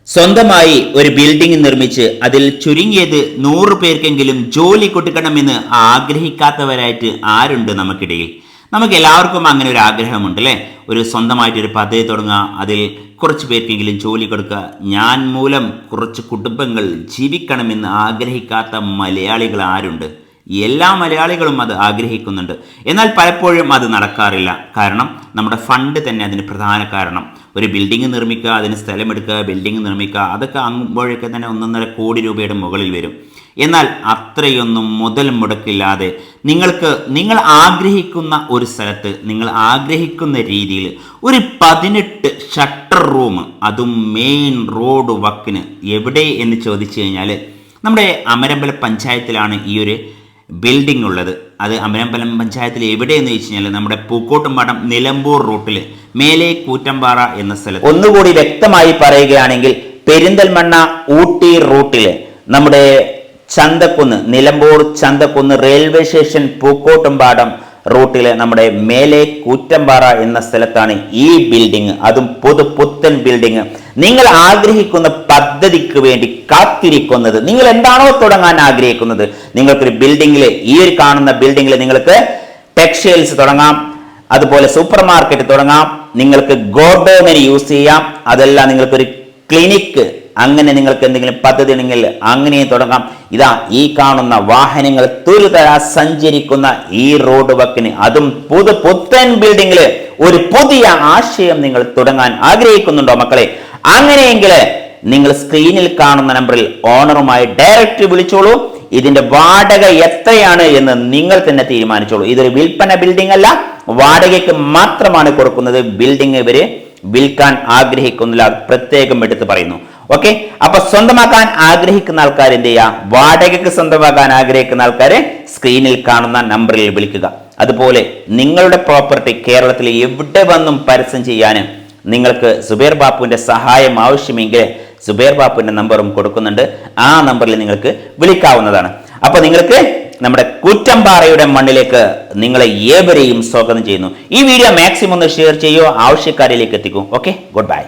സ്വന്തമായി ഒരു ബിൽഡിംഗ് നിർമ്മിച്ച് അതിൽ ചുരുങ്ങിയത് 100 പേർക്കെങ്കിലും ജോലി കൊടുക്കണമെന്ന് ആഗ്രഹിക്കാത്തവരായിട്ട് ആരുണ്ട് നമുക്കിടയിൽ? നമുക്ക് എല്ലാവർക്കും അങ്ങനെ ഒരു ആഗ്രഹമുണ്ട് അല്ലേ? ഒരു സ്വന്തമായിട്ടൊരു പദ്ധതി തുടങ്ങുക, അതിൽ കുറച്ച് പേർക്കെങ്കിലും ജോലി കൊടുക്കുക. ഞാൻ മൂലം കുറച്ച് കുടുംബങ്ങൾ ജീവിക്കണമെന്ന് ആഗ്രഹിക്കാത്ത മലയാളികൾ ആരുണ്ട്? എല്ലാ മലയാളികളും അത് ആഗ്രഹിക്കുന്നുണ്ട്. എന്നാൽ പലപ്പോഴും അത് നടക്കാറില്ല. കാരണം നമ്മുടെ ഫണ്ട് തന്നെ അതിന് പ്രധാന കാരണം. ഒരു ബിൽഡിംഗ് നിർമ്മിക്കുക, അതിന് സ്ഥലമെടുക്കുക, ബിൽഡിംഗ് നിർമ്മിക്കുക, അതൊക്കെ ആകുമ്പോഴേക്ക് തന്നെ 1.5 കോടി രൂപയുടെ മുകളിൽ വരും. എന്നാൽ അത്രയൊന്നും മുതൽ മുടക്കില്ലാതെ നിങ്ങൾ ആഗ്രഹിക്കുന്ന ഒരു സ്ഥലത്ത്, നിങ്ങൾ ആഗ്രഹിക്കുന്ന രീതിയിൽ ഒരു 18 ഷട്ടർ റൂം, അതും മെയിൻ റോഡ് വക്കിന്, എവിടെ എന്ന് ചോദിച്ചു കഴിഞ്ഞാൽ നമ്മുടെ അമരമ്പലം പഞ്ചായത്തിലാണ് ഈ ഒരു ബിൽഡിംഗ് ഉള്ളത്. അത് അമരമ്പലം പഞ്ചായത്തിൽ എവിടെയെന്ന് വെച്ച് കഴിഞ്ഞാൽ നമ്മുടെ പൂക്കോട്ടുംപാടം നിലമ്പൂർ റൂട്ടിൽ മേലെ കൂറ്റമ്പാറ എന്ന സ്ഥലത്ത്. ഒന്നുകൂടി വ്യക്തമായി പറയുകയാണെങ്കിൽ പെരിന്തൽമണ്ണ ഊട്ടി റൂട്ടിൽ നമ്മുടെ ചന്തക്കുന്ന്, നിലമ്പൂർ ചന്തക്കുന്ന് റെയിൽവേ സ്റ്റേഷൻ പൂക്കോട്ടുംപാടം റൂട്ടിൽ നമ്മുടെ മേലെ കൂറ്റമ്പാറ എന്ന സ്ഥലത്താണ് ഈ ബിൽഡിംഗ്. അതും പുത്തൻ ബിൽഡിംഗ്. നിങ്ങൾ ആഗ്രഹിക്കുന്ന പദ്ധതിക്ക് വേണ്ടി കാത്തിരിക്കുന്നത്, നിങ്ങൾ എന്താണോ തുടങ്ങാൻ ആഗ്രഹിക്കുന്നത്, നിങ്ങൾക്കൊരു ബിൽഡിംഗിൽ, ഈ ഒരു കാണുന്ന ബിൽഡിംഗിൽ നിങ്ങൾക്ക് ടെക്സ്റ്റൈൽസ് തുടങ്ങാം, അതുപോലെ സൂപ്പർ മാർക്കറ്റ് തുടങ്ങാം, നിങ്ങൾക്ക് ഗോഡൌൺ യൂസ് ചെയ്യാം, അതല്ല നിങ്ങൾക്കൊരു ക്ലിനിക്ക്, അങ്ങനെ നിങ്ങൾക്ക് എന്തെങ്കിലും പദ്ധതി ഉണ്ടെങ്കിൽ അങ്ങനെയും തുടങ്ങാം. ഇതാ ഈ കാണുന്ന വാഹനങ്ങൾ തുരുതര സഞ്ചരിക്കുന്ന ഈ റോഡ് വക്കിന്, അതും പുത്തൻ ബിൽഡിംഗിൽ ഒരു പുതിയ ആശയം നിങ്ങൾ തുടങ്ങാൻ ആഗ്രഹിക്കുന്നുണ്ടോ മക്കളെ? അങ്ങനെയെങ്കിൽ നിങ്ങൾ സ്ക്രീനിൽ കാണുന്ന നമ്പറിൽ ഓണറുമായി ഡയറക്റ്റ് വിളിച്ചോളൂ. ഇതിന്റെ വാടക എത്രയാണ് എന്ന് നിങ്ങൾ തന്നെ തീരുമാനിച്ചോളൂ. ഇതൊരു വിൽപ്പന ബിൽഡിംഗ് അല്ല, വാടകയ്ക്ക് മാത്രമാണ് കൊടുക്കുന്നത്. ബിൽഡിംഗ് ഇവര് വിൽക്കാൻ ആഗ്രഹിക്കുന്നില്ല, പ്രത്യേകം എടുത്ത് പറയുന്നു. ഓക്കെ, അപ്പൊ സ്വന്തമാക്കാൻ ആഗ്രഹിക്കുന്ന ആൾക്കാർ എന്ത് ചെയ്യുക? വാടകയ്ക്ക് സ്വന്തമാക്കാൻ ആഗ്രഹിക്കുന്ന ആൾക്കാരെ സ്ക്രീനിൽ കാണുന്ന നമ്പറിൽ വിളിക്കുക. അതുപോലെ നിങ്ങളുടെ പ്രോപ്പർട്ടി കേരളത്തിൽ എവിടെ വന്നും പരസ്യം ചെയ്യാൻ നിങ്ങൾക്ക് സുബൈർ ബാപ്പുവിന്റെ സഹായം ആവശ്യമെങ്കിൽ സുബൈർ ബാപ്പുവിന്റെ നമ്പറും കൊടുക്കുന്നുണ്ട്. ആ നമ്പറിൽ നിങ്ങൾക്ക് വിളിക്കാവുന്നതാണ്. അപ്പൊ നിങ്ങൾക്ക് നമ്മുടെ കൂറ്റമ്പാറയുടെ മണ്ണിലേക്ക് നിങ്ങളെ ഏവരെയും സ്വാഗതം ചെയ്യുന്നു. ഈ വീഡിയോ മാക്സിമം ഒന്ന് ഷെയർ ചെയ്യൂ, ആവശ്യക്കാരിലേക്ക് എത്തിക്കൂ. Okay, good by.